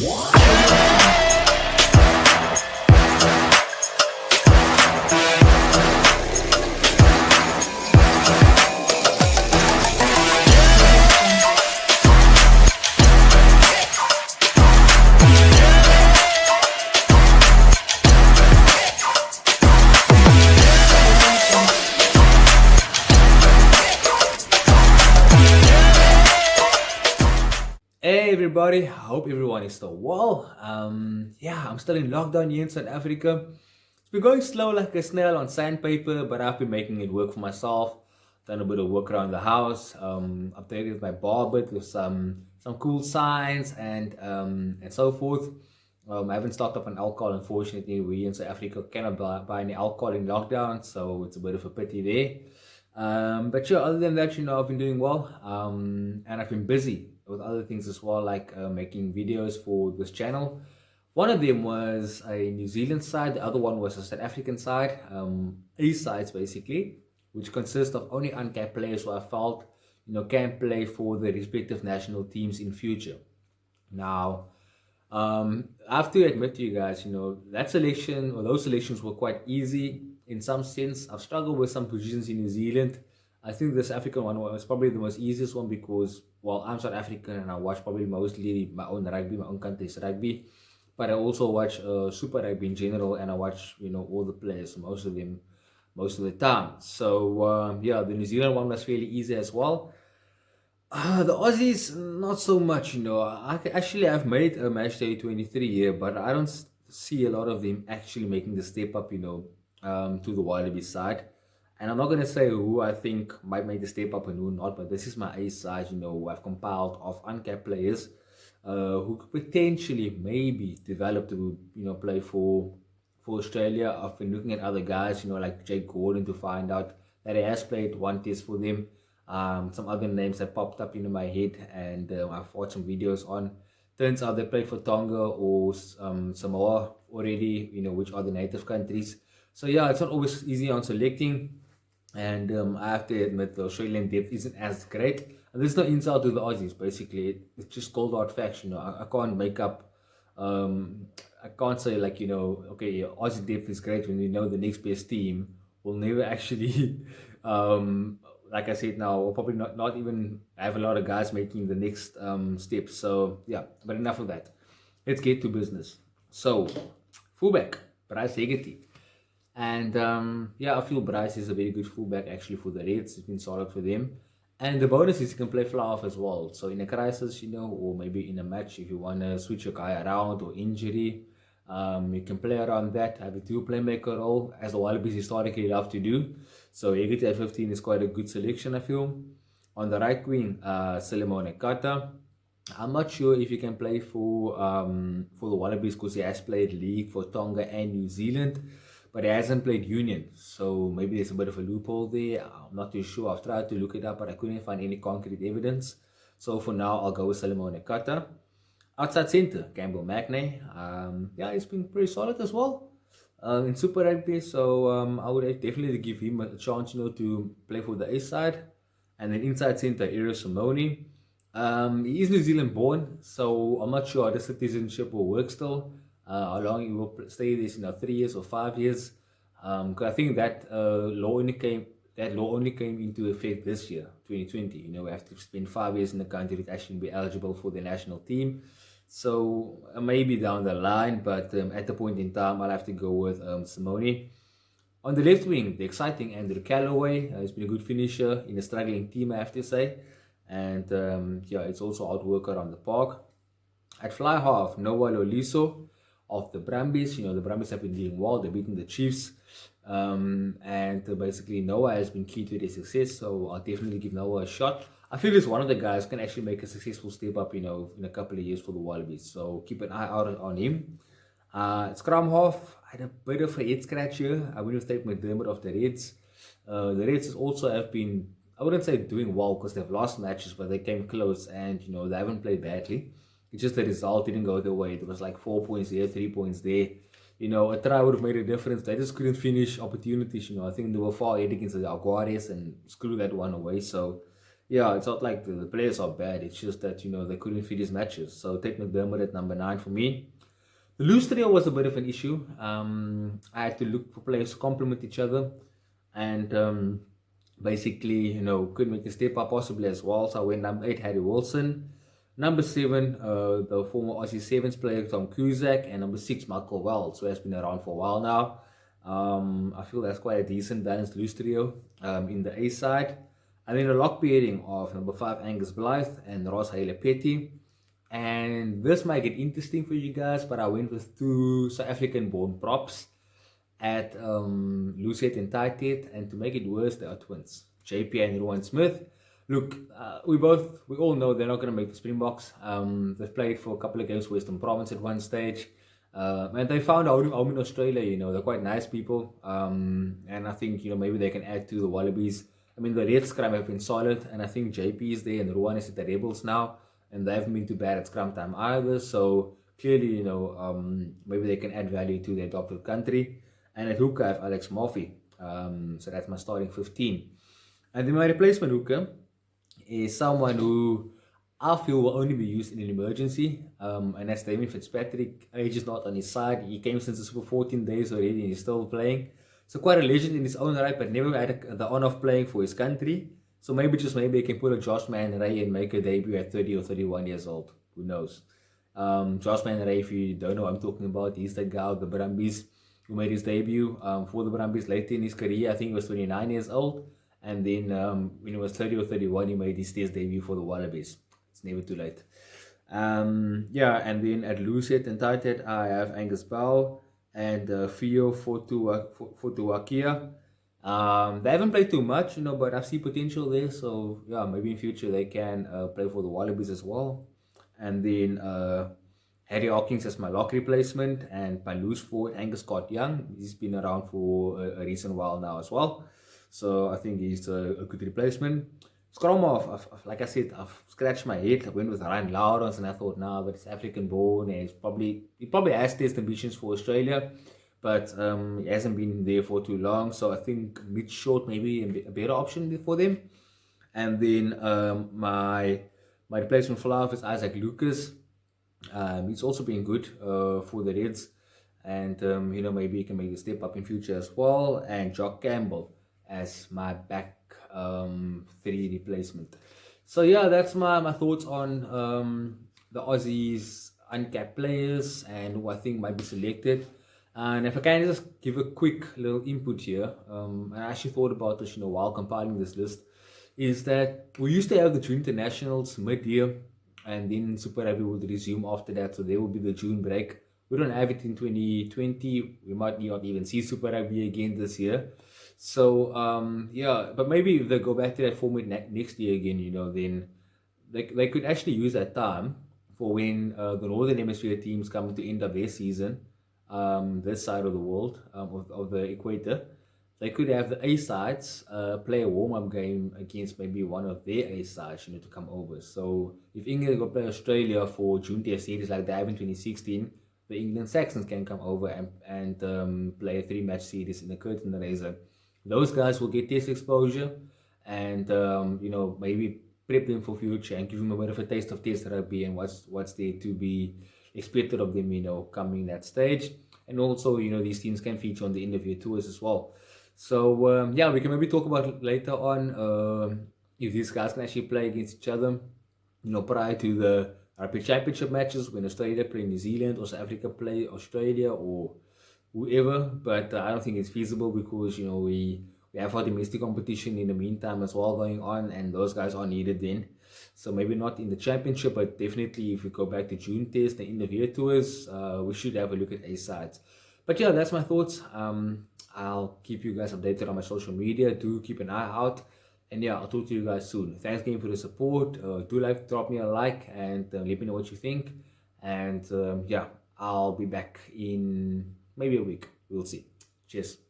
Hey everybody, I hope everyone is still well. Yeah, I'm still in lockdown here in South Africa. It's been going slow like a snail on sandpaper, but I've been making it work for myself. Done a bit of work around the house. Updated my bar bit with some cool signs and so forth. I haven't stocked up on alcohol, unfortunately. We in South Africa cannot buy any alcohol in lockdown, so it's a bit of a pity there. But yeah, other than that, I've been doing well. And I've been busy with other things as well, like making videos for this channel. One of them was a New Zealand side, the other one was a South African side, East sides basically, which consist of only uncapped players who I felt, can play for the respective national teams in future. Now, I have to admit to you guys, that selection or those selections were quite easy in some sense. I've struggled with some positions in New Zealand. I think this African one was probably the most easiest one because, well, I'm South African and I watch probably mostly my own rugby, my own country's rugby. But I also watch Super Rugby in general, and I watch, all the players, most of them, most of the time. So, yeah, the New Zealand one was fairly easy as well. The Aussies, not so much. Actually, I've made a matchday 23 here, but I don't see a lot of them actually making the step up, to the Wallaby side. And I'm not going to say who I think might make the step up and who not, but this is my A side, who I've compiled of uncapped players who could potentially maybe develop to, play for Australia. I've been looking at other guys, like Jake Gordon, to find out that he has played one test for them. Some other names that popped up into my head, and I've watched some videos on. Turns out they played for Tonga or Samoa already, which are the native countries. So yeah, it's not always easy on selecting, and I have to admit the Australian depth isn't as great. And there's no insult to the Aussies. Basically, it's just cold hard facts. I can't make up. I can't say like okay, yeah, Aussie depth is great when the next best team will never actually like I said now, we'll probably not even have a lot of guys making the next step. So yeah, but enough of that. Let's get to business. So, fullback, Bryce Hegarty. And yeah, I feel Bryce is a very good fullback actually for the Reds. It's been solid for them. And the bonus is you can play fly off as well. So in a crisis, or maybe in a match, if you want to switch your guy around or injury, you can play around that, have a two playmaker role, as the Wallabies historically love to do. So Hegarty at 15 is quite a good selection, I feel. On the right wing, Solomon Ekata. I'm not sure if he can play for the Wallabies because he has played league for Tonga and New Zealand, but he hasn't played Union. So maybe there's a bit of a loophole there. I'm not too sure. I've tried to look it up, but I couldn't find any concrete evidence. So for now, I'll go with Solomon Ekata. Outside centre, Campbell Magnay. Yeah, he's been pretty solid as well in Super Rugby. So I would definitely give him a chance, to play for the A side. And then inside centre, Eero Simone. He is New Zealand born, so I'm not sure how the citizenship will work still. How long he will stay this, 3 years or 5 years. Because I think that law only came into effect this year, 2020. We have to spend 5 years in the country to actually be eligible for the national team. So maybe down the line, but at the point in time, I'll have to go with Simone. On the left wing, the exciting Andrew Callaway. He's been a good finisher in a struggling team, I have to say. And yeah, it's also outworker on the park. At fly half, Noah Loliso of the Brumbies. The Brumbies have been doing well. They're beating the Chiefs. And basically, Noah has been key to their success. So I'll definitely give Noah a shot. I feel he's one of the guys who can actually make a successful step up, in a couple of years for the Wallabies. So keep an eye out on him. Scrum half, I had a bit of a head scratch here. I went with Tate McDermott of the Reds. The Reds also have been, I wouldn't say doing well because they've lost matches, but they came close and, they haven't played badly. It's just the result didn't go their way. It was like 4 points there, 3 points there. A try would have made a difference. They just couldn't finish opportunities. I think they were far ahead against the Jaguares and screw that one away. So, Yeah, it's not like the players are bad. It's just that they couldn't fit his matches. So take McDermott at number 9 for me. The loose trio was a bit of an issue. I had to look for players to complement each other, and basically, could make a step up possibly as well. So I went number 8, Harry Wilson. Number 7, the former Aussie Sevens player Tom Cusack, and number 6, Michael Wells, who has been around for a while now. I feel that's quite a decent balanced loose trio in the A side. And then a lock pairing of number 5, Angus Blythe, and Ross Haile-Petty. And this might get interesting for you guys, but I went with 2 South African born props at Lucet and Tighthead, and to make it worse, they are twins, JP and Rowan Smith. Look, we all know they're not going to make the Springboks. They've played for a couple of games for Western Province at one stage, and they found home in Australia. They're quite nice people, and I think maybe they can add to the Wallabies. I mean, the Red scrum have been solid, and I think JP is there and Rowan is at the Rebels now, and they haven't been too bad at scrum time either. So clearly, maybe they can add value to their adopted country. And at hooker, I have Alex Murphy. So that's my starting 15. And then my replacement hooker is someone who I feel will only be used in an emergency. And that's Damien Fitzpatrick. Age is not on his side. He came since the Super 14 days already and he's still playing. So quite a legend in his own right, but never had the honor of playing for his country. So maybe he can pull a Josh Man Ray and make a debut at 30 or 31 years old. Who knows? Josh Man Ray, if you don't know what I'm talking about, he's the guy of the Brumbies who made his debut for the Brumbies later in his career. I think he was 29 years old. And then when he was 30 or 31, he made his test debut for the Wallabies. It's never too late. And then at Lucet and Tighthead, I have Angus Bow and Fio Fotuakia. They haven't played too much, but I see potential there. So, yeah, maybe in future they can play for the Wallabies as well. And then Harry Hawkins as my lock replacement, and my loose forward, Angus Scott Young. He's been around for a recent while now as well. So I think he's a good replacement. Scrum off, like I said, I've scratched my head. I went with Ryan Lawrence and I thought, but it's African born and he probably has test ambitions for Australia, but he hasn't been there for too long. So I think mid-short maybe a better option for them. And then my replacement for life is Isaac Lucas. He's also been good for the Reds, and maybe he can make a step up in future as well. And Jock Campbell as my back 3 replacement. So yeah, that's my thoughts on the Aussies uncapped players and who I think might be selected. And if I can just give a quick little input here, I actually thought about this, while compiling this list, is that we used to have the June internationals mid-year, and then Super Rugby would resume after that. So there will be the June break. We don't have it in 2020. We might not even see Super Rugby again this year. So but maybe if they go back to that format next year again, then they could actually use that time for when the Northern Hemisphere teams come to end of their season, this side of the world, of the equator. They could have the A sides play a warm-up game against maybe one of their A sides, to come over. So if England go play Australia for June Test series like they have in 2016, the England Saxons can come over and play a 3-match series in the curtain raiser. Those guys will get test exposure and maybe prep them for future and give them a bit of a taste of test rugby and what's there to be expected of them, coming that stage. And also, these teams can feature on the end of year tours as well. So we can maybe talk about it later on if these guys can actually play against each other, prior to the Rugby Championship matches when Australia play New Zealand or South Africa play Australia or whoever. But I don't think it's feasible because we have our domestic competition in the meantime as well going on, and those guys are needed then. So maybe not in the championship, but definitely if we go back to June test, the end of year tours, we should have a look at A sides. But yeah, that's my thoughts. I'll keep you guys updated on my social media. Do keep an eye out. And yeah, I'll talk to you guys soon. Thanks again for the support. Drop me a like and let me know what you think. And I'll be back in maybe a week. We'll see. Cheers.